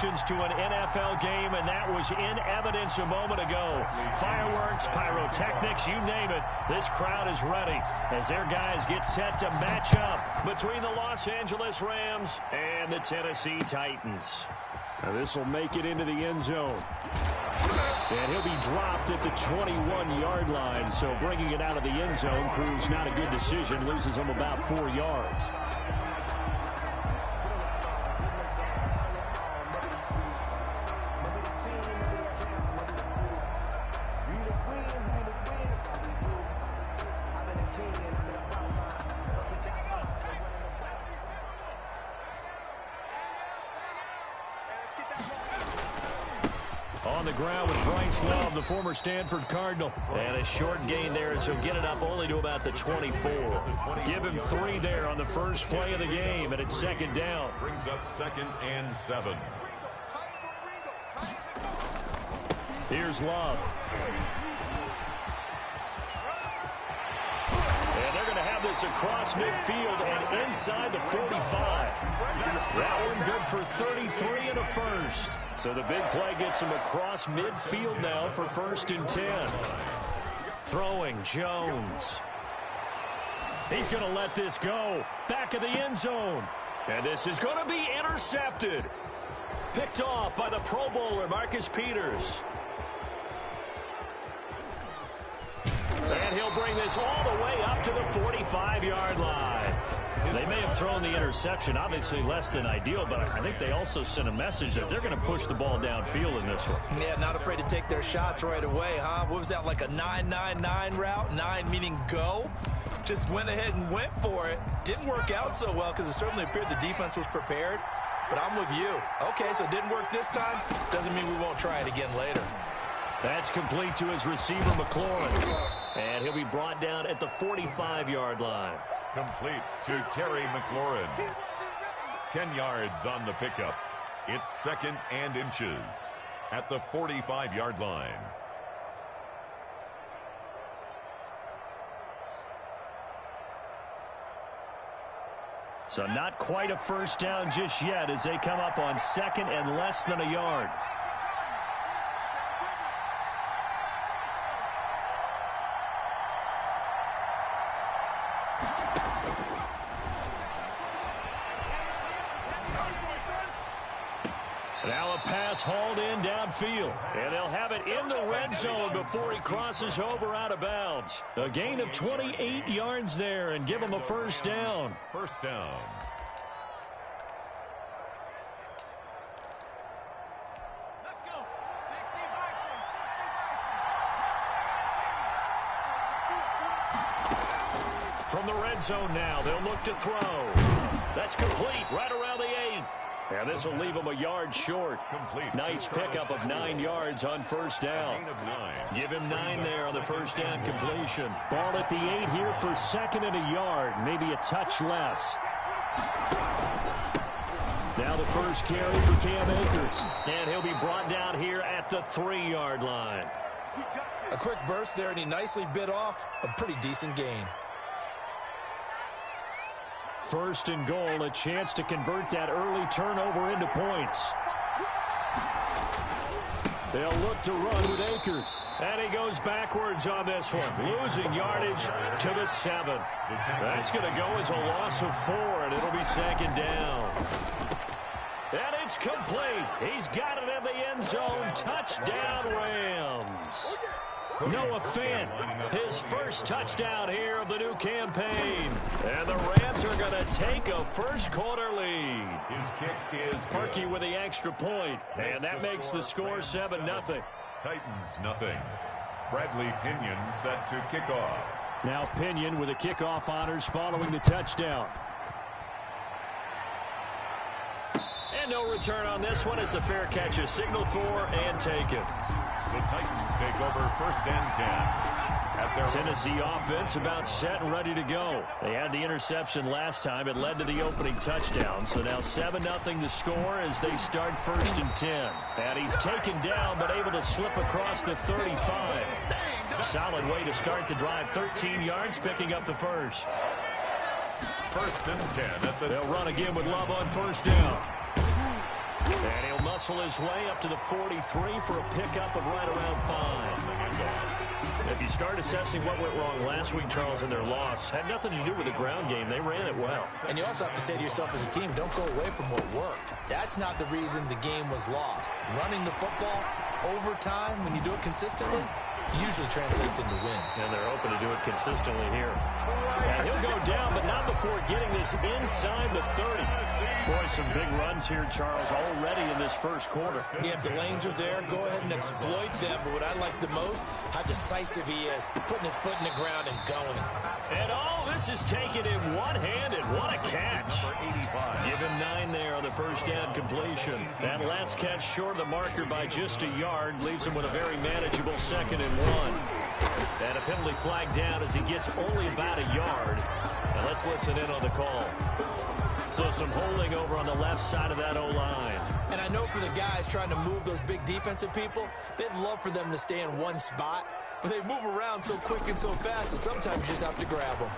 reactions to an NFL game, and that was in evidence a moment ago. Fireworks, pyrotechnics, you name it. This crowd is ready as their guys get set to match up between the Los Angeles Rams and the Tennessee Titans. Now this will make it into the end zone. And he'll be dropped at the 21-yard line. So bringing it out of the end zone proves not a good decision. Loses him about 4 yards. On the ground with Bryce Love, the former Stanford Cardinal. And a short gain there as he'll get it up only to about the 24. Give him 3 there on the first play of the game, and it's second down. Brings up 2nd and 7. Here's Love. And they're going to have this across midfield and inside the 45. That one good for 33 and a first. So the big play gets him across midfield now for 1st and 10. Throwing Jones. He's going to let this go. Back of the end zone. And this is going to be intercepted. Picked off by the Pro Bowler, Marcus Peters. And he'll bring this all the way up to the 45-yard line. They may have thrown the interception, obviously less than ideal, but I think they also sent a message that they're going to push the ball downfield in this one. Yeah, not afraid to take their shots right away, huh? What was that, like a 9-9-9 route? 9 meaning go? Just went ahead and went for it. Didn't work out so well because it certainly appeared the defense was prepared. But I'm with you. Okay, so it didn't work this time. Doesn't mean we won't try it again later. That's complete to his receiver, McLaurin. And he'll be brought down at the 45-yard line. Complete to Terry McLaurin. 10 yards on the pickup. It's 2nd and inches at the 45-yard line. So not quite a first down just yet as they come up on 2nd and less than a yard. Now a pass hauled in downfield. And they'll have it in the red zone before he crosses over out of bounds. A gain of 28 yards there and give him a first down. First down. Let's go. 60 by 6. From the red zone now, they'll look to throw. That's complete right around the 8. And this will leave him a yard short. Complete. Nice pickup of 9 yards on first down. Gain of 9. Give him 9 there on the first down completion. Ball at the 8 here for 2nd and a yard. Maybe a touch less. Now the first carry for Cam Akers. And he'll be brought down here at the 3-yard line. A quick burst there, and he nicely bit off a pretty decent gain. 1st and goal, a chance to convert that early turnover into points. They'll look to run with Akers. And he goes backwards on this one, losing yardage to the 7. That's going to go as a loss of 4, and it'll be 2nd down. And it's complete. He's got it in the end zone. Touchdown, Rams. Noah Fant, his first touchdown here of the new campaign. And the Rams are going to take a first-quarter lead. His kick is Parkey with the extra point, and that makes the score 7-0. Titans nothing. Bradley Pinion set to kick off. Now Pinion with the kickoff honors following the touchdown. And no return on this one as the fair catch is signaled for and taken. The Titans take over 1st and 10. At their Tennessee offense about set and ready to go. They had the interception last time. It led to the opening touchdown. So now 7-0 to score as they start 1st and 10. And he's taken down but able to slip across the 35. Solid way to start the drive. 13 yards, picking up the first. 1st and 10 at the... They'll run again with Love on 1st down. And he'll muscle his way up to the 43 for a pickup of right around 5. If you start assessing what went wrong last week, Charles, in their loss, had nothing to do with the ground game. They ran it well. And you also have to say to yourself as a team, don't go away from what worked. That's not the reason the game was lost. Running the football, overtime, when you do it consistently, usually translates into wins. And they're open to do it consistently here. And he'll go down, but not before getting this inside the 30. Boy, some big runs here, Charles, already in this first quarter. Yeah, if the lanes are there, go ahead and exploit them. But what I like the most, how decisive he is, putting his foot in the ground and going. And all this is taken in one hand, and what a catch. Give him 9 there on the first down completion. That last catch short of the marker by just a yard leaves him with a very manageable 2nd and 1. And a penalty flag down as he gets only about a yard. Now let's listen in on the call. So some holding over on the left side of that O-line. And I know for the guys trying to move those big defensive people, they'd love for them to stay in one spot. But they move around so quick and so fast that sometimes you just have to grab them.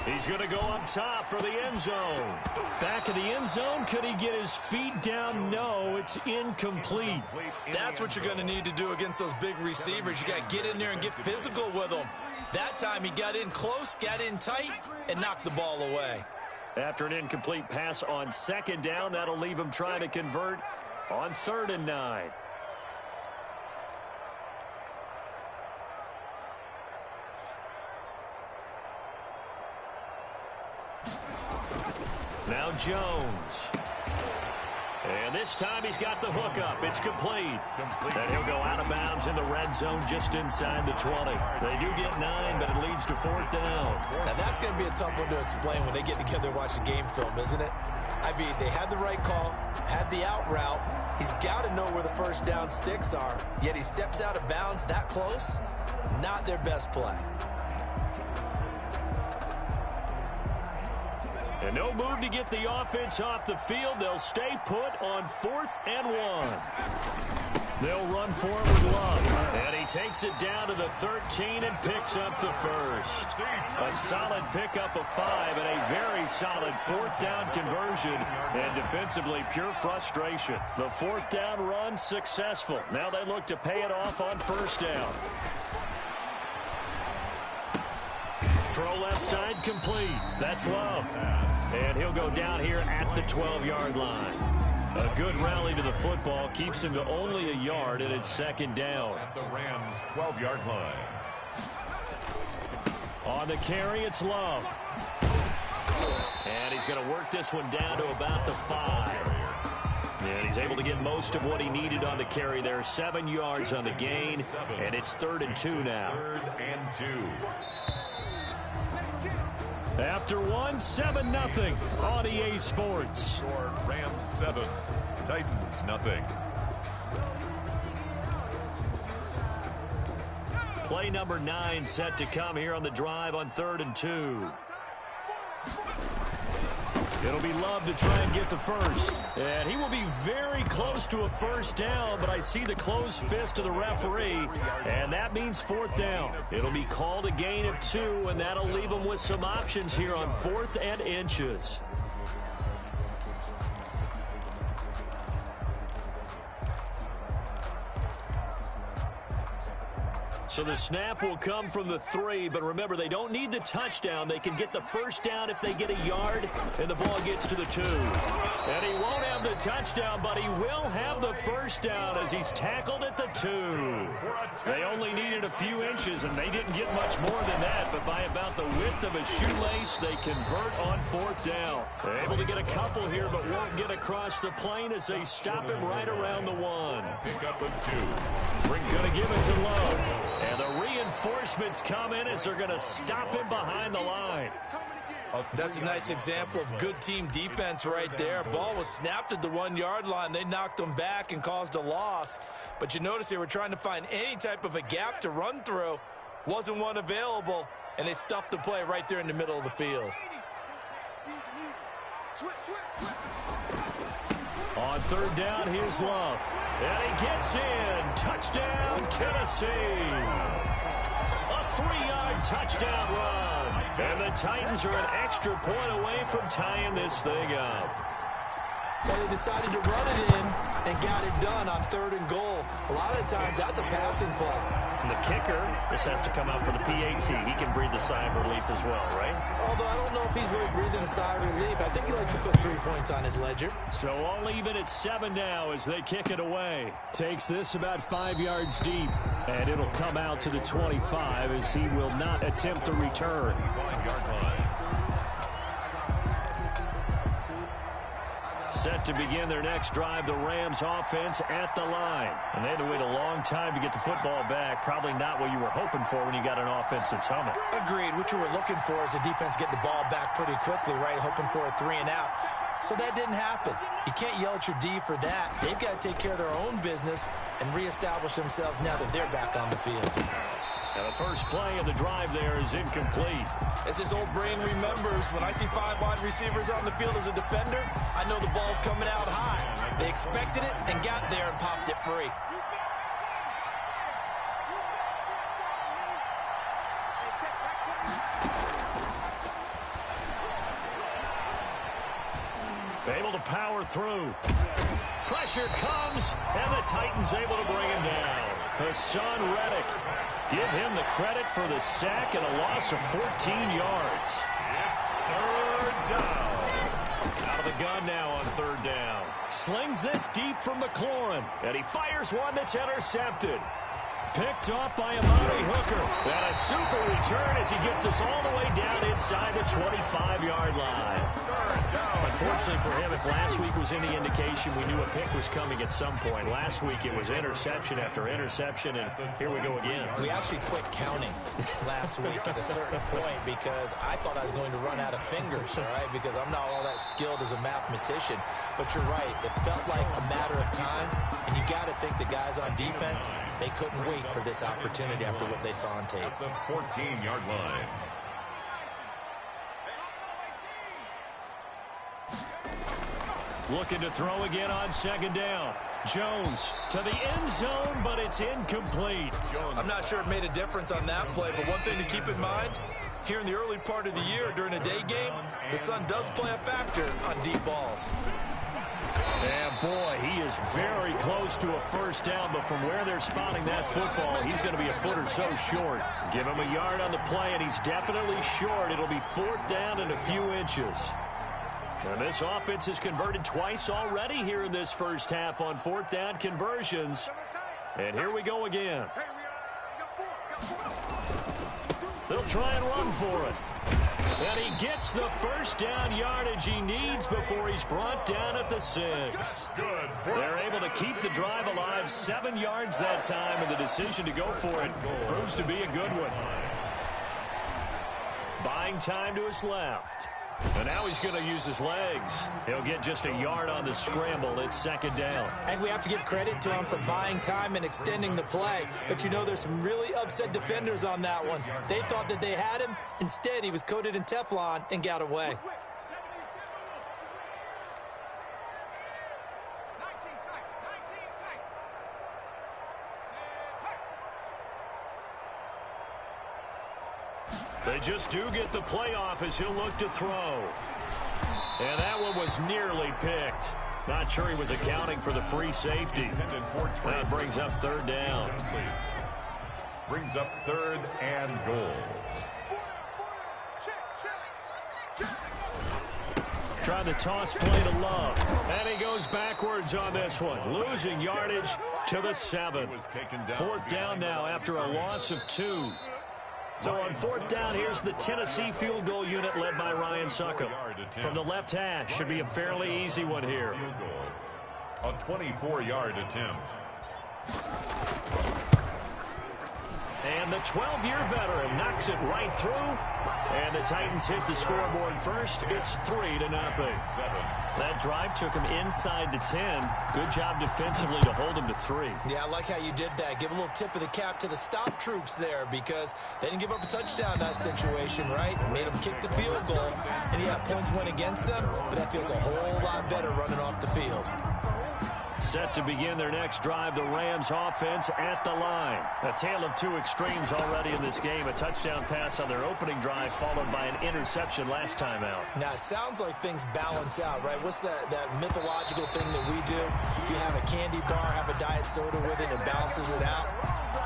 He's going to go up top for the end zone. Back of the end zone. Could he get his feet down? No, it's incomplete. That's what you're going to need to do against those big receivers. You got to get in there and get physical with them. That time he got in close, got in tight, and knocked the ball away. After an incomplete pass on 2nd down, that'll leave him trying to convert on 3rd and 9. Now Jones. And this time he's got the hook up. It's complete. And he'll go out of bounds in the red zone just inside the 20. They do get 9, but it leads to 4th down. Now that's going to be a tough one to explain when they get together and watch the game film, isn't it? I mean, they had the right call, had the out route. He's got to know where the first down sticks are. Yet he steps out of bounds that close. Not their best play. And no move to get the offense off the field. They'll stay put on 4th and 1. They'll run for it with Love. And he takes it down to the 13 and picks up the first. A solid pickup of 5 and a very solid 4th down conversion. And defensively, pure frustration. The 4th down run successful. Now they look to pay it off on 1st down. Throw left side complete. That's Love. And he'll go down here at the 12-yard line. A good rally to the football keeps him to only a yard, and it's 2nd down. At the Rams' 12-yard line. On the carry, it's Love. And he's going to work this one down to about the 5. And he's able to get most of what he needed on the carry there. 7 yards on the gain, and it's 3rd and 2 now. 3rd and 2. After 7-0 on EA Sports. Score Rams 7, Titans nothing. Play number 9 set to come here on the drive on 3rd and 2. It'll be Love to try and get the first. And he will be very close to a first down, but I see the closed fist of the referee, and that means 4th down. It'll be called a gain of 2, and that'll leave him with some options here on 4th and inches. So the snap will come from the 3, but remember, they don't need the touchdown. They can get the first down if they get a yard, and the ball gets to the 2. And he won't have the touchdown, but he will have the first down as he's tackled at the 2. They only needed a few inches, and they didn't get much more than that, but by about the width of a shoelace, they convert on 4th down. They're able to get a couple here, but won't get across the plane as they stop him right around the 1. Pick up of 2. Going to give it to Love. And the reinforcements come in as they're going to stop him behind the line. That's a nice example of good team defense right there. Ball was snapped at the 1-yard line. They knocked him back and caused a loss. But you notice they were trying to find any type of a gap to run through. Wasn't one available, and they stuffed the play right there in the middle of the field. On 3rd down, here's Love. And he gets in. Touchdown, Tennessee. A 3-yard touchdown run. And the Titans are an extra point away from tying this thing up. Well, they decided to run it in and got it done on 3rd and goal. A lot of times, that's a passing play. And the kicker, this has to come out for the PAT. He can breathe a sigh of relief as well, right? Although I don't know if he's really breathing a sigh of relief. I think he likes to put 3 points on his ledger. So all even at 7 now as they kick it away. Takes this about 5 yards deep, and it'll come out to the 25 as he will not attempt to return. 5-yard line. Set to begin their next drive, the Rams offense at the line. And they had to wait a long time to get the football back. Probably not what you were hoping for when you got an offense that's humming. Agreed. What you were looking for is the defense getting the ball back pretty quickly, right? Hoping for a 3 and out. So that didn't happen. You can't yell at your D for that. They've got to take care of their own business and reestablish themselves now that they're back on the field. Now the first play of the drive there is incomplete. As this old brain remembers, when I see 5 wide receivers on the field as a defender, I know the ball's coming out high. They expected it and got there and popped it free. Able to power through. Pressure comes, and the Titans able to bring him down. Hassan Reddick. Give him the credit for the sack and a loss of 14 yards. It's 3rd down. Out of the gun now on 3rd down. Slings this deep from McLaurin, and he fires one that's intercepted. Picked off by Amari Hooker. And a super return as he gets us all the way down inside the 25-yard line. Unfortunately for him, if last week was any indication, we knew a pick was coming at some point. Last week it was interception after interception, and here we go again. We actually quit counting last week at a certain point because I thought I was going to run out of fingers, all right, because I'm not all that skilled as a mathematician. But you're right. It felt like a matter of time, and you got to think the guys on defense, they couldn't wait for this opportunity after what they saw on tape. At the 14-yard line. Looking to throw again on 2nd down. Jones to the end zone, but it's incomplete. I'm not sure it made a difference on that play, but one thing to keep in mind, here in the early part of the year during a day game, the sun does play a factor on deep balls. And boy, he is very close to a 1st down, but from where they're spotting that football, he's going to be a foot or so short. Give him a yard on the play, and he's definitely short. It'll be 4th down and a few inches. And this offense has converted twice already here in this first half on 4th down conversions. And here we go again. They'll try and run for it. And he gets the 1st down yardage he needs before he's brought down at the 6. They're able to keep the drive alive, 7 yards that time, and the decision to go for it proves to be a good one. Buying time to his left. And now he's going to use his legs. He'll get just a yard on the scramble. It's 2nd down. And we have to give credit to him for buying time and extending the play. But you know, there's some really upset defenders on that one. They thought that they had him. Instead, he was coated in Teflon and got away. They just do get the playoff as he'll look to throw. And that one was nearly picked. Not sure he was accounting for the free safety. That brings up 3rd down. Brings up 3rd and goal. Trying to toss play to Love. And he goes backwards on this one. Losing yardage to the 7. 4th down now after a loss of 2. So on 4th down, here's the Tennessee field goal unit led by Ryan Succop. From the left hash, should be a fairly easy one here. A 24-yard attempt. And the 12-year veteran knocks it right through. And the Titans hit the scoreboard first. It's 3-0. That drive took him inside the 10. Good job defensively to hold him to 3. Yeah, I like how you did that. Give a little tip of the cap to the stop troops there because they didn't give up a touchdown in that situation, right? Made them kick the field goal. And yeah, points went against them, but that feels a whole lot better running off the field. Set to begin their next drive, the Rams offense at the line. A tale of two extremes already in this game. A touchdown pass on their opening drive followed by an interception last time out. Now, it sounds like things balance out, right? What's that mythological thing that we do? If you have a candy bar, have a diet soda with it, and balances it out.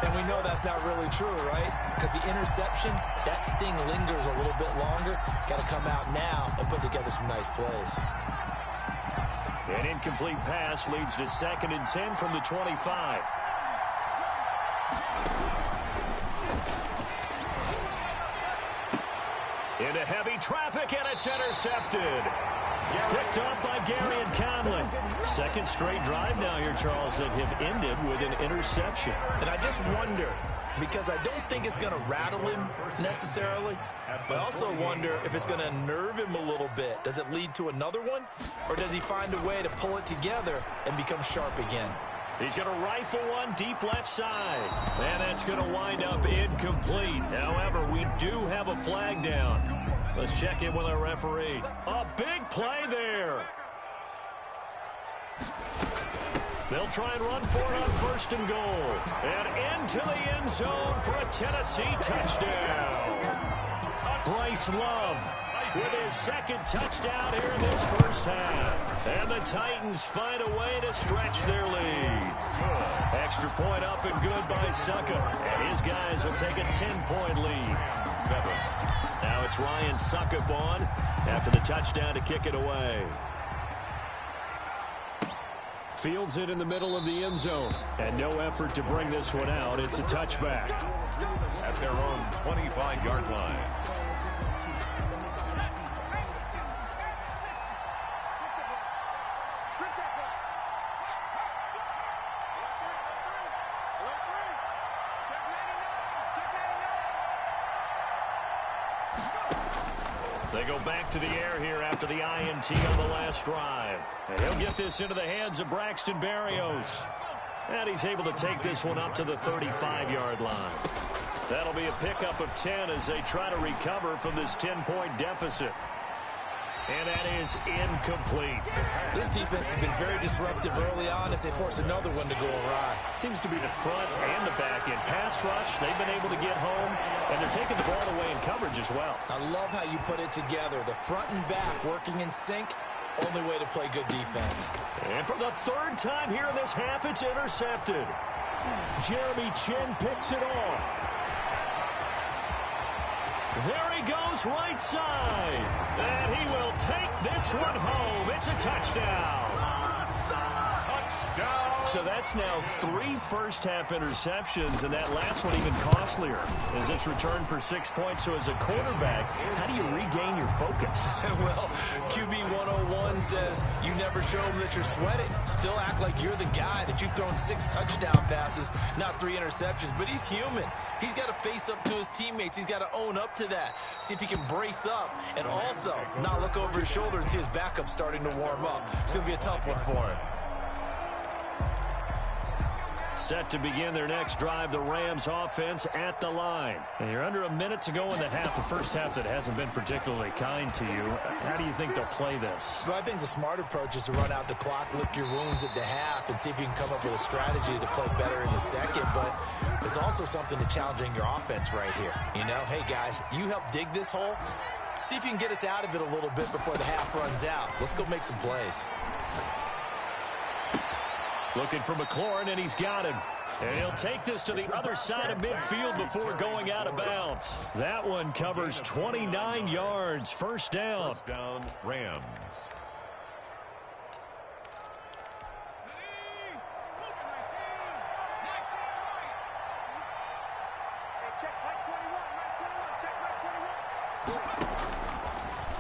And we know that's not really true, right? Because the interception, that sting lingers a little bit longer. Got to come out now and put together some nice plays. An incomplete pass leads to 2nd and 10 from the 25. Into heavy traffic, and it's intercepted. Picked up by Gareon Conley. Second straight drive now here, Charles, that have ended with an interception. And I just wonder, because I don't think it's going to rattle him necessarily, but I also wonder if it's going to unnerve him a little bit. Does it lead to another one, or does he find a way to pull it together and become sharp again? He's going to rifle one deep left side. And that's going to wind up incomplete. However, we do have a flag down. Let's check in with our referee. A big play there. They'll try and run for it on 1st and goal. And into the end zone for a Tennessee touchdown. Bryce Love with his 2nd touchdown here in this first half. And the Titans find a way to stretch their lead. Extra point up and good by Succop. And his guys will take a 10-point lead. 7. Now it's Ryan Succop on after the touchdown to kick it away. Fields it in the middle of the end zone. And no effort to bring this one out. It's a touchback. At their own 25-yard line. They go back to the air here after the INT on the last drive. And he'll get this into the hands of Braxton Berrios. And he's able to take this one up to the 35-yard line. That'll be a pickup of 10 as they try to recover from this 10-point deficit. And that is incomplete. This defense has been very disruptive early on as they force another one to go awry. Seems to be the front and the back end. Pass rush, they've been able to get home, and they're taking the ball away in coverage as well. I love how you put it together. The front and back working in sync, only way to play good defense. And for the 3rd time here in this half, it's intercepted. Jeremy Chinn picks it off. There he goes, right side. And he will take this one home. It's a touchdown. Touchdown. So that's now 3 first-half interceptions, and that last one even costlier as it's returned for 6 points. So as a quarterback, how do you regain your focus? Well, QB 101 says you never show them that you're sweating. Still act like you're the guy, that you've thrown 6 touchdown passes, not 3 interceptions. But he's human. He's got to face up to his teammates. He's got to own up to that. See if he can brace up and also not look over his shoulder and see his backup starting to warm up. It's going to be a tough one for him. Set to begin their next drive, the Rams offense at the line. And you're under a minute to go in the half, the first half that hasn't been particularly kind to you. How do you think they'll play this? Well, I think the smart approach is to run out the clock, lick your wounds at the half, and see if you can come up with a strategy to play better in the second. But there's also something to challenging your offense right here. You know, hey, guys, you help dig this hole. See if you can get us out of it a little bit before the half runs out. Let's go make some plays. Looking for McLaurin, and he's got him. And he'll take this to the other side of midfield before going out of bounds. That one covers 29 yards. First down. First down, Rams.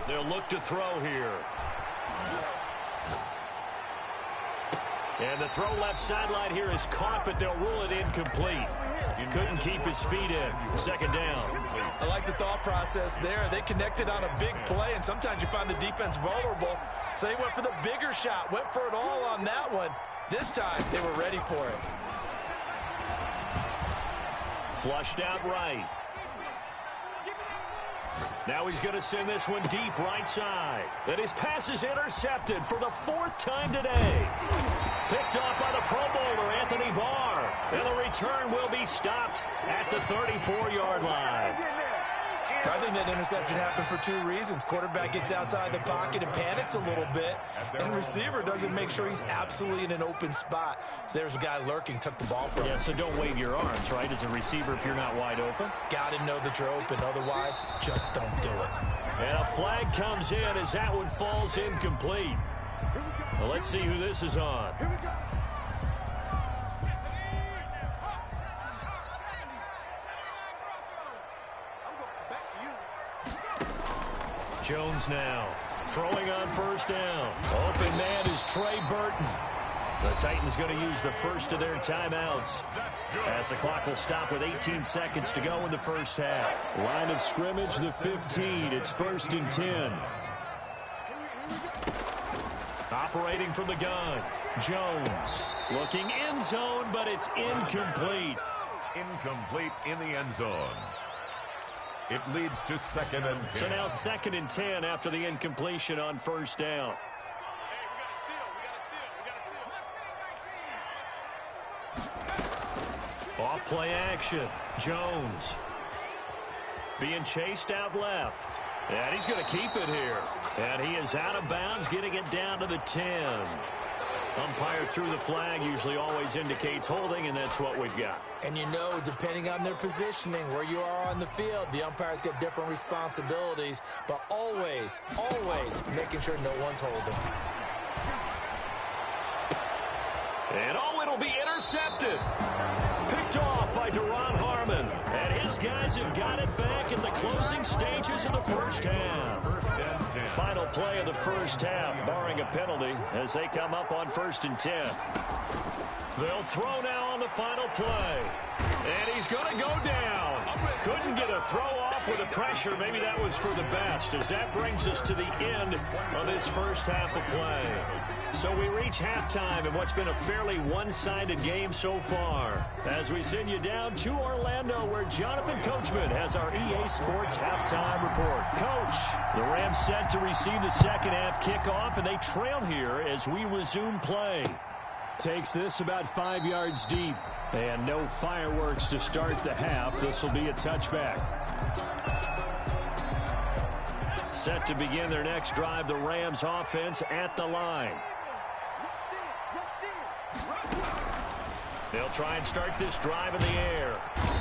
They'll look to throw here. And the throw left sideline here is caught, but they'll rule it incomplete. He couldn't keep his feet in. Second down. I like the thought process there. They connected on a big play, and sometimes you find the defense vulnerable. So they went for the bigger shot, went for it all on that one. This time, they were ready for it. Flushed out right. Now he's going to send this one deep right side. And his pass is intercepted for the 4th time today. Picked off by return will be stopped at the 34-yard line. I think that interception happened for two reasons. Quarterback gets outside the pocket and panics a little bit, and receiver doesn't make sure he's absolutely in an open spot. So there's a guy lurking, took the ball from him. Yeah, so don't wave your arms, right, as a receiver if you're not wide open. Got to know that you're open. Otherwise, just don't do it. And a flag comes in as that one falls incomplete. Well, let's see who this is on. Jones now throwing on first down. Open man is Trey Burton. The Titans going to use the first of their timeouts as the clock will stop with 18 seconds to go in the first half. Line of scrimmage, the 15. It's 1st and 10. Operating from the gun, Jones looking end zone, but it's incomplete. Incomplete in the end zone. It leads to 2nd and 10. So now 2nd and 10 after the incompletion on first down. Off play action. Jones being chased out left. And he's going to keep it here. And he is out of bounds, getting it down to the 10. Umpire threw the flag, usually always indicates holding, and that's what we've got. And you know, depending on their positioning, where you are on the field, the umpires get different responsibilities, but always, always making sure no one's holding. And oh, it'll be intercepted. Picked off by Duron Harmon. And his guys have got it back in the closing stages of the first half. 1st and 10. Final play of the first half, barring a penalty, as they come up on 1st and 10. They'll throw now on the final play. And he's going to go down. Couldn't get a throw off with the pressure. Maybe that was for the best, as that brings us to the end of this first half of play. So we reach halftime in what's been a fairly one-sided game so far, as we send you down to Orlando, where Jonathan Coachman has our EA Sports halftime report. Coach, the Rams set to receive the second half kickoff, and they trail here as we resume play. Takes this about 5 yards deep, and no fireworks to start the half. This will be a touchback. Set to begin their next drive, the Rams offense at the line. They'll try and start this drive in the air.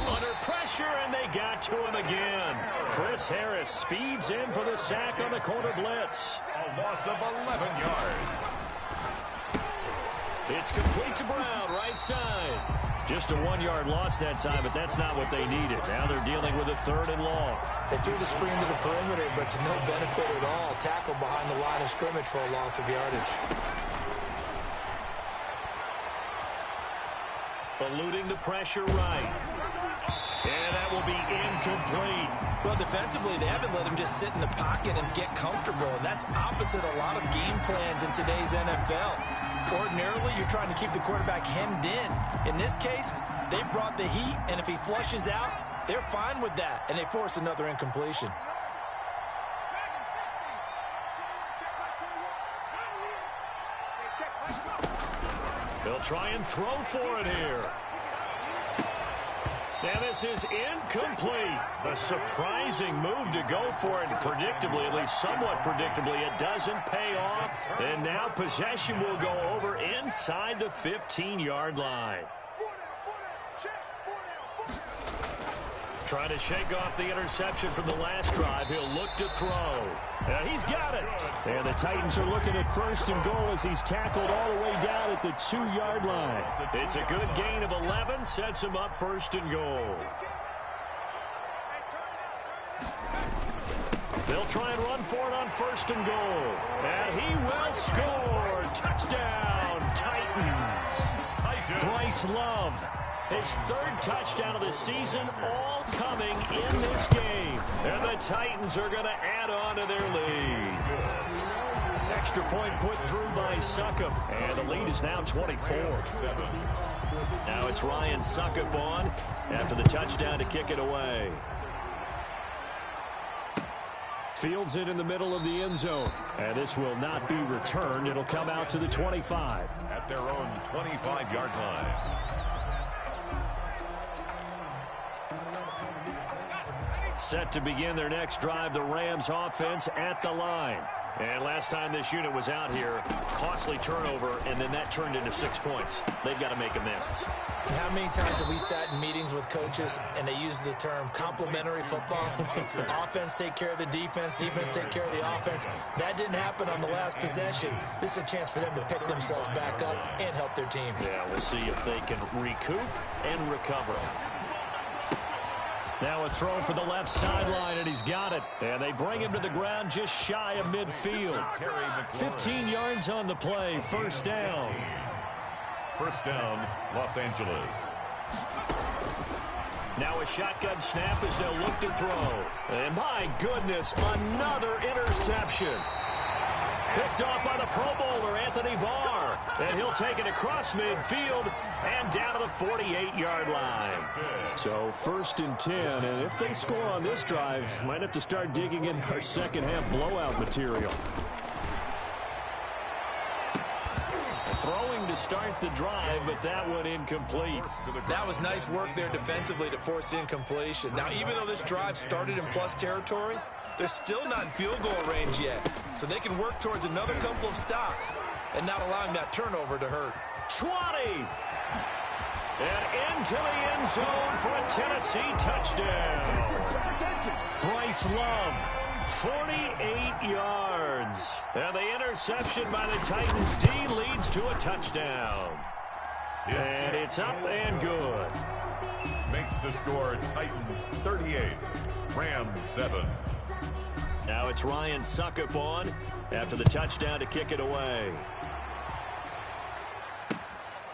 Under pressure, and they got to him again. Chris Harris speeds in for the sack on the corner blitz. A loss of 11 yards. It's complete to Brown, right side. Just a 1-yard loss that time, but that's not what they needed. Now they're dealing with a 3rd and long. They threw the screen to the perimeter, but to no benefit at all. Tackled behind the line of scrimmage for a loss of yardage. Eluding the pressure right. And that will be incomplete. Well, defensively, they haven't let him just sit in the pocket and get comfortable, and that's opposite a lot of game plans in today's NFL. Ordinarily, you're trying to keep the quarterback hemmed in. In this case, they brought the heat, and if he flushes out, they're fine with that, and they force another incompletion. They'll try and throw for it here. And this is incomplete. A surprising move to go for it. Predictably, at least somewhat predictably, it doesn't pay off. And now possession will go over inside the 15-yard line. Trying to shake off the interception from the last drive. He'll look to throw. And he's got it. And the Titans are looking at 1st and goal as he's tackled all the way down at the 2-yard line. It's a good gain of 11. Sets him up 1st and goal. They'll try and run for it on 1st and goal. And he will score. Touchdown, Titans. Bryce Love. His 3rd touchdown of the season, all coming in this game. And the Titans are going to add on to their lead. Extra point put through by Succop. And the lead is now 24. Now it's Ryan Succop on after the touchdown to kick it away. Fields it in the middle of the end zone. And this will not be returned. It'll come out to the 25. At their own 25-yard line. Set to begin their next drive, the Rams offense at the line. And last time this unit was out here, costly turnover, and then that turned into 6 points. They've got to make amends. How many times have we sat in meetings with coaches and they use the term complementary football? Offense take care of the defense, defense take care of the offense. That didn't happen on the last possession. This is a chance for them to pick themselves back up and help their team. Yeah, we'll see if they can recoup and recover. Now a throw for the left sideline, and he's got it. And they bring him to the ground just shy of midfield. 15 yards on the play, first down. First down, Los Angeles. Now a shotgun snap as they'll look to throw. And my goodness, another interception. Picked off by the Pro Bowler, Anthony Barr. And he'll take it across midfield and down to the 48-yard line. So first and 10, and if they score on this drive, might have to start digging in our second-half blowout material. Throwing to start the drive, but that one incomplete. That was nice work there defensively to force incompletion. Now, even though this drive started in plus territory, they're still not in field goal range yet. So they can work towards another couple of stops and not allowing that turnover to hurt. 20! And into the end zone for a Tennessee touchdown. Bryce Love, 48 yards. And the interception by the Titans D leads to a touchdown. And it's up and good. Makes the score Titans 38, Rams 7. Now it's Ryan Suckup on after the touchdown to kick it away.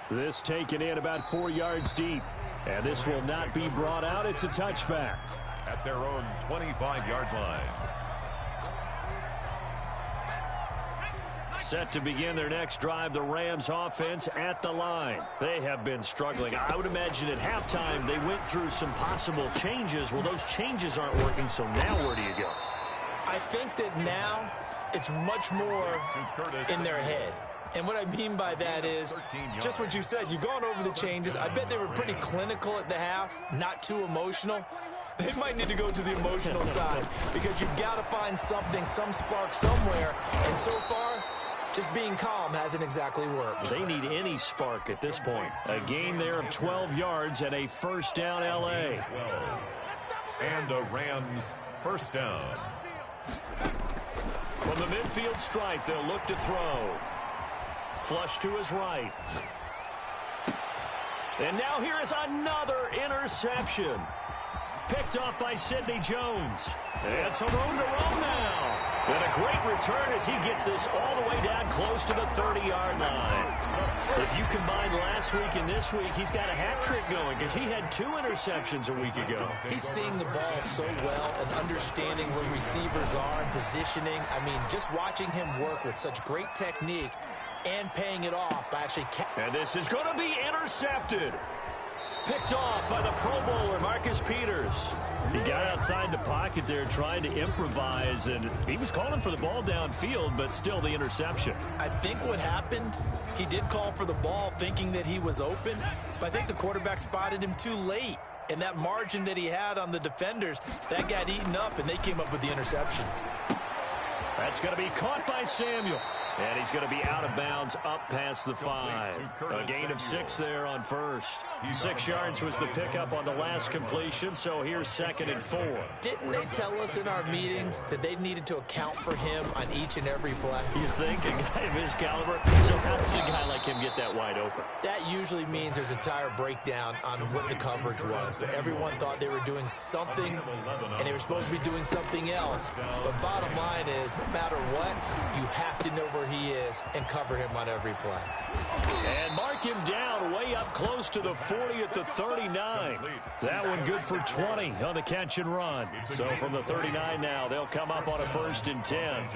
This taken in about 4 yards deep. And this will not be brought out. It's a touchback. At their own 25-yard line. Set to begin their next drive, the Rams offense at the line. They have been struggling. I would imagine at halftime they went through some possible changes. Well, those changes aren't working, so now where do you go? I think that now it's much more in their head. And what I mean by that is just what you said. You've gone over the changes. I bet they were pretty clinical at the half, not too emotional. They might need to go to the emotional side because you've got to find something, some spark somewhere. And so far, just being calm hasn't exactly worked. They need any spark at this point. A gain there of 12 yards and a first down L.A. And a Rams first down. From the midfield stripe, they'll look to throw. Flush to his right. And now here is another interception. Picked off by Sidney Jones. And some room to roam now. And a great return as he gets this all the way down close to the 30-yard line. If you combine last week and this week, he's got a hat trick going because he had 2 interceptions a week ago. He's seeing the ball so well and understanding where receivers are and positioning. I mean, just watching him work with such great technique and paying it off by actually... And this is going to be intercepted. Picked off by the Pro Bowler, Marcus Peters. He got outside the pocket there trying to improvise, and he was calling for the ball downfield, but still the interception. I think what happened, he did call for the ball thinking that he was open, but I think the quarterback spotted him too late. And that margin that he had on the defenders, that got eaten up, and they came up with the interception. That's going to be caught by Samuel. And he's going to be out of bounds up past the 5. A gain of 6 there on first. 6 yards was the pickup on the last completion, so here's 2nd and 4. Didn't they tell us in our meetings that they needed to account for him on each and every play? You think a guy of his caliber? So how does a guy like him get that wide open? That usually means there's a tire breakdown on what the coverage was. That everyone thought they were doing something, and they were supposed to be doing something else. But bottom line is, no matter what, you have to know where he is and cover him on every play. And mark him down way up close to the 40 at the 39. That one good for 20 on the catch and run. So from the 39 now, they'll come up on a 1st and 10. Check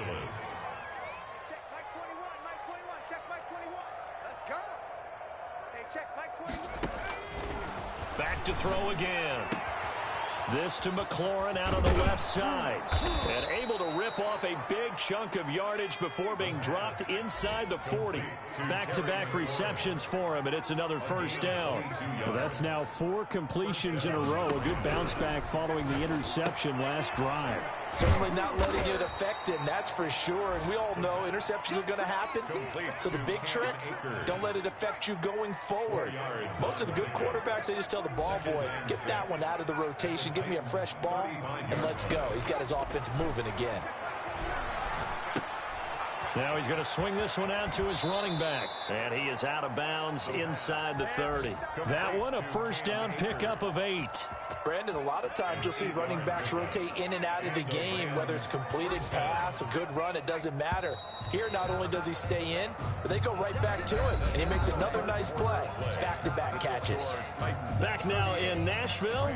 Mike 21, Mike 21, check Mike 21. Let's go. Hey, check Mike 21. Back to throw again. This to McLaurin out on the left side. And able to rip off a big chunk of yardage before being dropped inside the 40. Back-to-back receptions for him, and it's another first down. Well, that's now 4 completions in a row. A good bounce back following the interception last drive. Certainly not letting it affect him, that's for sure. And we all know interceptions are going to happen. So the big trick, don't let it affect you going forward. Most of the good quarterbacks, they just tell the ball boy, get that one out of the rotation, give me a fresh ball, and let's go. He's got his offense moving again. Now he's going to swing this one out to his running back. And he is out of bounds inside the 30. That one, a first down pickup of 8. Brandon, a lot of times you'll see running backs rotate in and out of the game, whether it's a completed pass, a good run, it doesn't matter. Here, not only does he stay in, but they go right back to him, and he makes another nice play. Back-to-back catches. Back now in Nashville,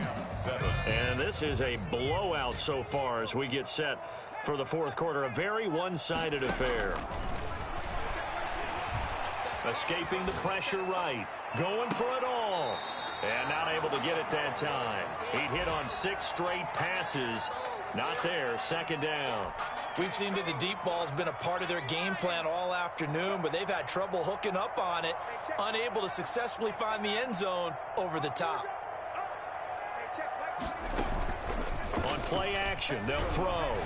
and this is a blowout so far as we get set for the fourth quarter. A very one-sided affair. Escaping the pressure right. Going for it all. And not able to get it that time. He hit on 6 straight passes. Not there. Second down. We've seen that the deep ball's been a part of their game plan all afternoon, but they've had trouble hooking up on it. Unable to successfully find the end zone over the top. On play action, they'll throw.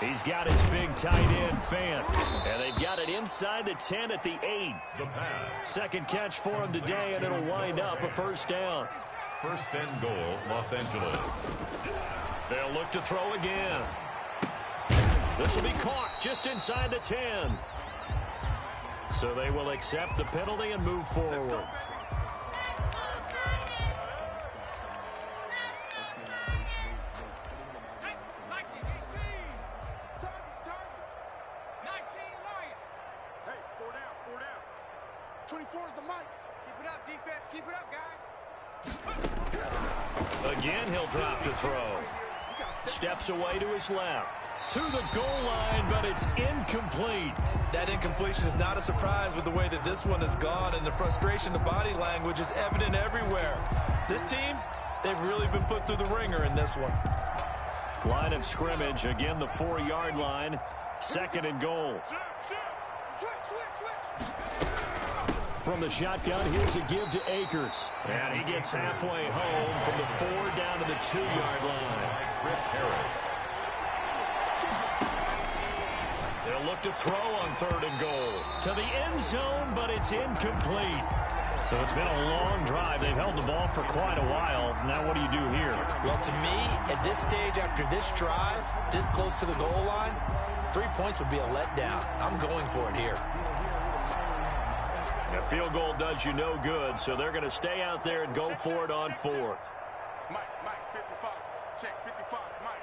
He's got his big tight end, Fant. And they've got it inside the 10 at the 8. The pass. Second catch for him today, and it'll wind up a first down. First and goal, Los Angeles. They'll look to throw again. This will be caught just inside the 10. So they will accept the penalty and move forward. Again, he'll drop to throw. Steps away to his left. To the goal line, but it's incomplete. That incompletion is not a surprise with the way that this one has gone, and the frustration, the body language is evident everywhere. This team, they've really been put through the ringer in this one. Line of scrimmage, again the 4-yard line. Second and goal. From the shotgun, here's a give to Akers. And he gets halfway home from the 4 down to the 2-yard line. Chris Harris. They'll look to throw on 3rd and goal. To the end zone, but it's incomplete. So it's been a long drive. They've held the ball for quite a while. Now what do you do here? Well, to me, at this stage, after this drive, this close to the goal line, 3 points would be a letdown. I'm going for it here. A field goal does you no good, so they're going to stay out there and go for it on 4th. Mike, 55. Check 55, Mike.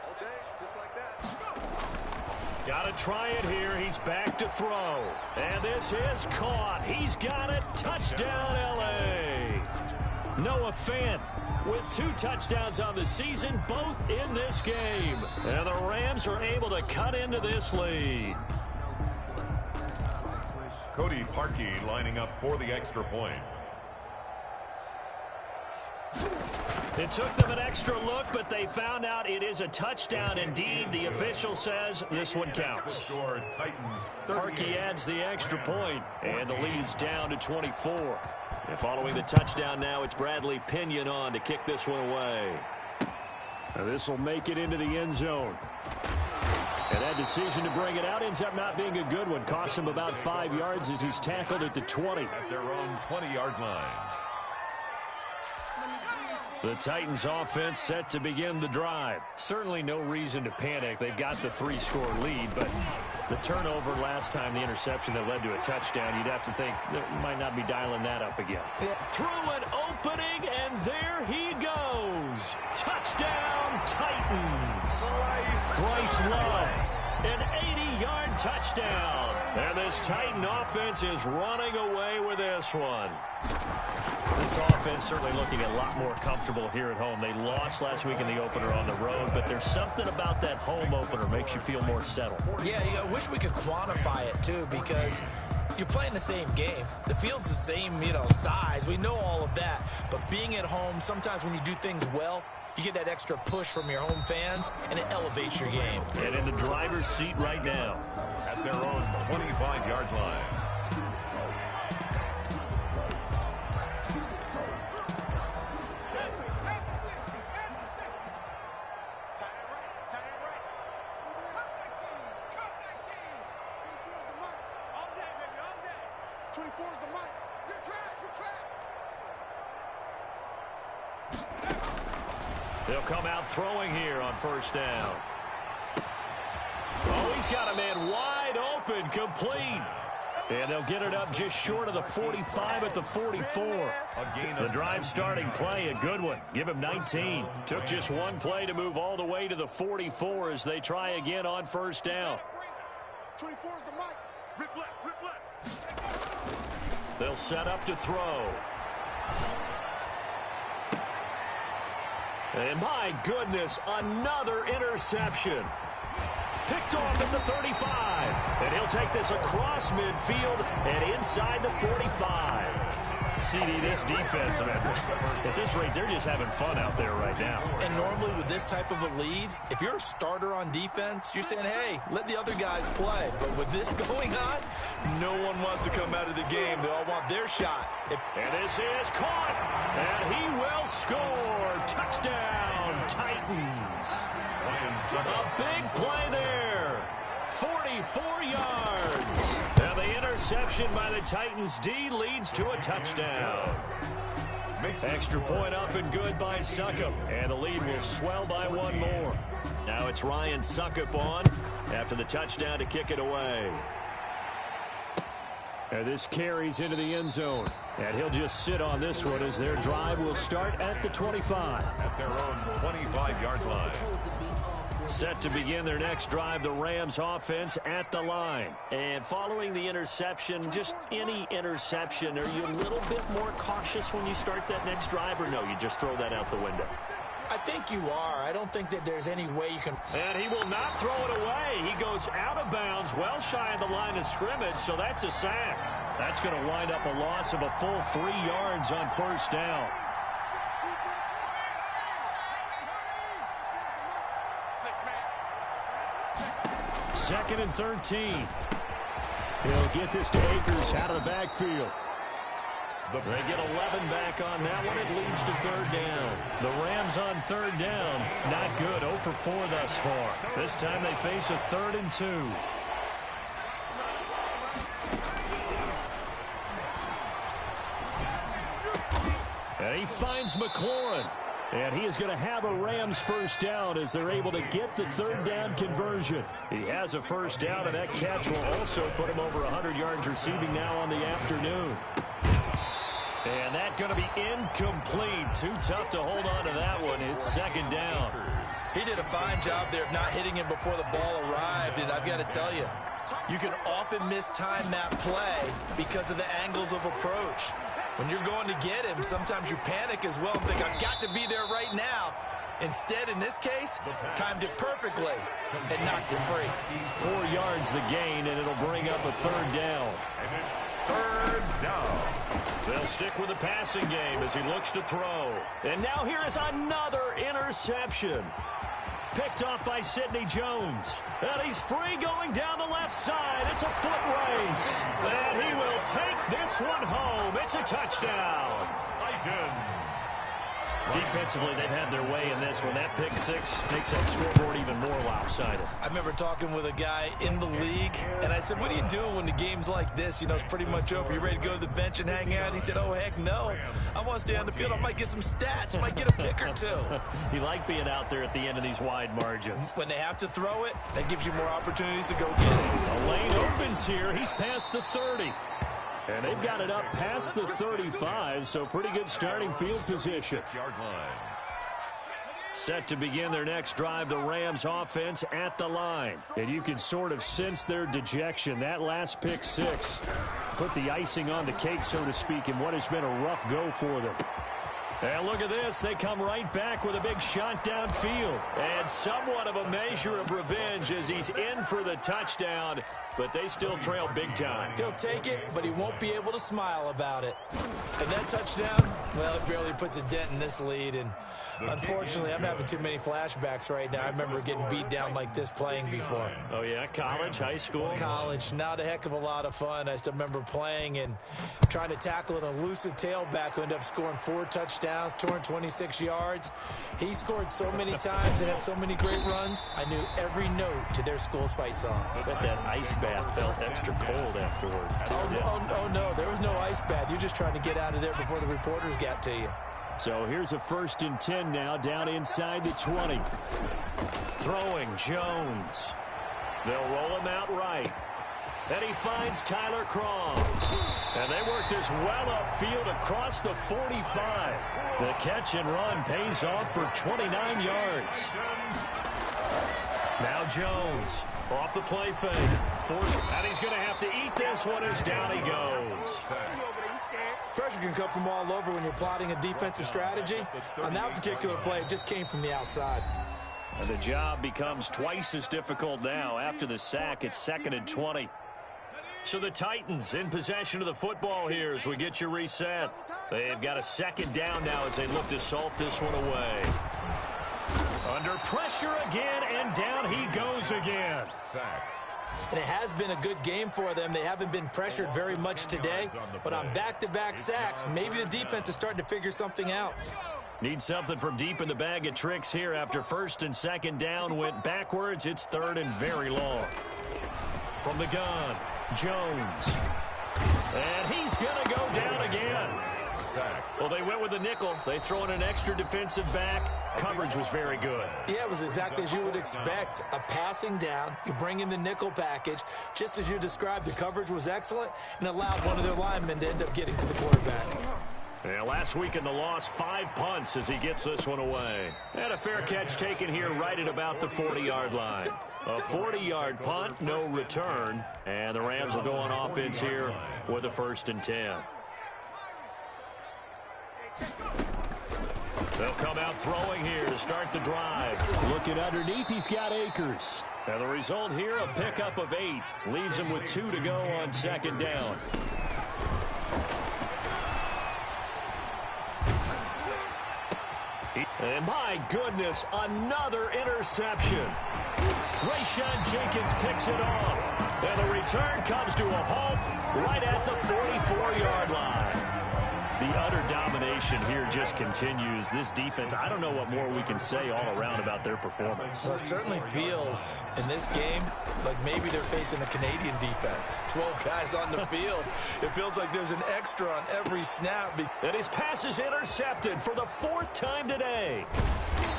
All day, just like that. Got to try it here. He's back to throw. And this is caught. He's got it. Touchdown, L.A. Noah Fant with 2 touchdowns on the season, both in this game. And the Rams are able to cut into this lead. Cody Parkey lining up for the extra point. It took them an extra look, but they found out it is a touchdown indeed. The official says this one counts. Score Titans. Parkey adds the extra point, and the lead's down to 24. And following the touchdown now, it's Bradley Pinion on to kick this one away. This will make it into the end zone. And that decision to bring it out ends up not being a good one. Cost him about 5 yards as he's tackled at the 20. At their own 20-yard line. The Titans offense set to begin the drive. Certainly no reason to panic. They've got the 3-score lead, but the turnover last time, the interception that led to a touchdown, you'd have to think they might not be dialing that up again. Through an opening, and there he goes. Touchdown, Titans. Bryce Love, an 80-yard touchdown. And this Titan offense is running away with this one. This offense certainly looking a lot more comfortable here at home. They lost last week in the opener on the road, but there's something about that home opener makes you feel more settled. Yeah, I wish we could quantify it, too, because You're playing the same game. The field's the same, size. We know all of that. But being at home, sometimes when you do things well, you get that extra push from your home fans, and it elevates your game. And in the driver's seat right now. At their own 25-yard line. They'll come out throwing here on first down. Oh, he's got a man wide open, complete. And they'll get it up just short of the 45 at the 44. The drive starting play, a good one. Give him 19. Took just one play to move all the way to the 44 as they try again on first down. 24 is the mic. Rip left, rip left. They'll set up to throw. And my goodness, another interception. Picked off at the 35. And he'll take this across midfield and inside the 45. CD, this defense, man, at this rate, they're just having fun out there right now. And normally with this type of a lead, if you're a starter on defense, you're saying, hey, let the other guys play. But with this going on, no one wants to come out of the game. They all want their shot. And this is caught. And he will score. Touchdown, Titans. A big play there. 44 yards. And the interception by the Titans D leads to a touchdown. Extra point up and good by Succop. And the lead will swell by one more. Now it's Ryan Succop on after the touchdown to kick it away. And this carries into the end zone. And he'll just sit on this one as their drive will start at the 25. At their own 25-yard line. Set to begin their next drive, the Rams offense at the line. And following the interception, just any interception, are you a little bit more cautious when you start that next drive, or no, you just throw that out the window? I think you are. I don't think that there's any way you can. And he will not throw it away. He goes out of bounds, well shy of the line of scrimmage, so that's a sack. That's going to wind up a loss of a full 3 yards on first down. Second and 13. He'll get this to Akers out of the backfield. They get 11 back on that one. It leads to third down. The Rams on third down. Not good. 0 for 4 thus far. This time they face a 3rd and 2. And he finds McLaurin. And he is going to have a Rams first down as they're able to get the third down conversion. He has a first down, and that catch will also put him over 100 yards receiving now on the afternoon. And that's going to be incomplete. Too tough to hold on to that one. It's second down. He did a fine job there of not hitting him before the ball arrived, and I've got to tell you, you can often mistime that play because of the angles of approach. When you're going to get him, sometimes you panic as well and think, I've got to be there right now. Instead, in this case, timed it perfectly and knocked it free. 4 yards the gain, and it'll bring up a third down. And it's third down. They'll stick with the passing game as he looks to throw. And now here is another interception. Picked off by Sidney Jones. And he's free going down the left side. It's a foot race. And he will take this one home. It's a touchdown. Titans. Defensively, they've had their way in this one. That pick six makes that scoreboard even more lopsided. I remember talking with a guy in the league, and I said, what do you do when the game's like this? You know, it's pretty much over. You ready to go to the bench and hang out? And he said, oh, heck no. I want to stay on the field. I might get some stats. I might get a pick or two. You like being out there at the end of these wide margins. When they have to throw it, that gives you more opportunities to go get it. A lane opens here. He's past the 30. And they've got it up past the 35, so pretty good starting field position. Yard line. Set to begin their next drive, the Rams offense at the line. And you can sort of sense their dejection. That last pick six put the icing on the cake, so to speak, in what has been a rough go for them. And look at this. They come right back with a big shot downfield. And somewhat of a measure of revenge as he's in for the touchdown. but they still trail big time. He'll take it, but he won't be able to smile about it. And that touchdown, well, it barely puts a dent in this lead. And unfortunately, I'm having too many flashbacks right now. I remember getting beat down like this playing before. Oh, yeah? College, high school? College. Not a heck of a lot of fun. I still remember playing and trying to tackle an elusive tailback who ended up scoring 4 touchdowns, 226 yards. He scored so many times and had so many great runs, I knew every note to their school's fight song. I bet that ice bath felt extra cold afterwards, too. Oh, no. There was no ice bath. You're just trying to get out of there before the reporters got to you. So here's a 1st and 10 now, down inside the 20. Throwing Jones. They'll roll him out right. Then he finds Tyler Crom. And they work this well upfield across the 45. The catch and run pays off for 29 yards. Now Jones off the play fake. And he's going to have to eat this one as down he goes. Pressure can come from all over when you're plotting a defensive strategy. On that particular play, it just came from the outside. And the job becomes twice as difficult now. After the sack, it's 2nd and 20. So the Titans in possession of the football here as we get you reset. They've got a 2nd down now as they look to salt this one away. Under pressure again, and down he goes again. And it has been a good game for them. They haven't been pressured very much today, but on back-to-back sacks, maybe the defense is starting to figure something out. Need something from deep in the bag of tricks here after 1st and 2nd down went backwards. It's 3rd and very long. From the gun, Jones. And he's going to go down again. Well, they went with a nickel. They throw in an extra defensive back. Coverage was very good. Yeah, it was exactly as you would expect. A passing down. You bring in the nickel package. Just as you described, the coverage was excellent and allowed one of their linemen to end up getting to the quarterback. Yeah, last week in the loss, 5 punts as he gets this one away. And a fair catch taken here right at about the 40-yard line. A 40-yard punt, no return. And the Rams will go on offense here with a 1st and 10. They'll come out throwing here to start the drive. Looking underneath, he's got Akers. And the result here, a pickup of 8. Leaves him with 2 to go on 2nd down. And my goodness, another interception. Rayshawn Jenkins picks it off. And the return comes to a halt right at the 44-yard line. The utter domination here just continues. This defense, I don't know what more we can say all around about their performance. Well, it certainly feels in this game like maybe they're facing a Canadian defense. 12 guys on the field. It feels like there's an extra on every snap. And his pass is intercepted for the 4th time today.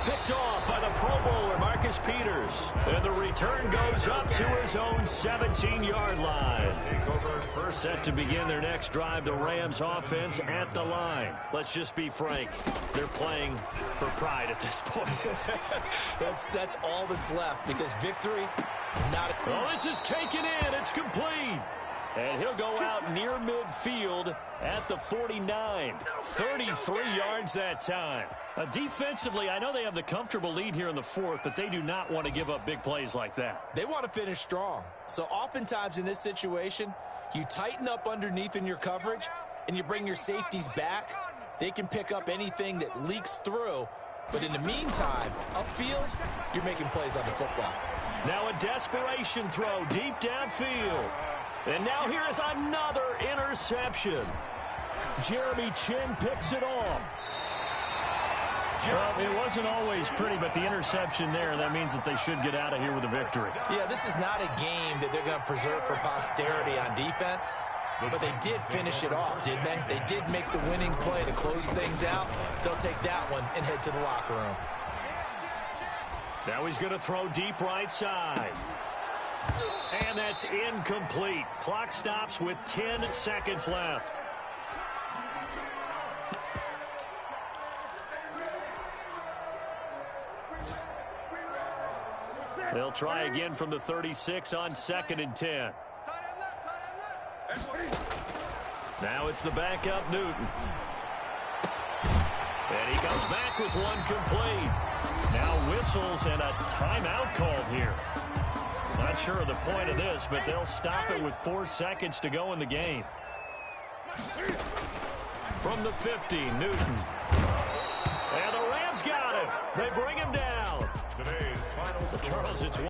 Picked off by the Pro Bowler, Marcus Peters. And the return goes up to his own 17-yard line. Set to begin their next drive, the Rams offense at the line. Let's just be frank. They're playing for pride at this point. That's all that's left because victory, not... Oh, this is taken in. It's complete. And he'll go out near midfield at the 49. 33 yards that time. Defensively, I know they have the comfortable lead here in the 4th, but they do not want to give up big plays like that. They want to finish strong. So oftentimes in this situation, you tighten up underneath in your coverage, and you bring your safeties back. They can pick up anything that leaks through. But in the meantime, upfield, you're making plays on the football. Now a desperation throw deep downfield. And now here is another interception. Jeremy Chinn picks it off. Well, it wasn't always pretty, but the interception there, that means that they should get out of here with a victory. Yeah, this is not a game that they're going to preserve for posterity on defense, but they did finish it off, didn't they? They did make the winning play to close things out. They'll take that one and head to the locker room. Now he's going to throw deep right side. And that's incomplete. Clock stops with 10 seconds left. They'll try again from the 36 on 2nd and 10. Now it's the backup Newton. And he comes back with one complete. Now whistles and a timeout called here. Not sure of the point of this, but they'll stop it with 4 seconds to go in the game. From the 50, Newton. And the Rams got him. They bring him down. Today's final score. Charles, it's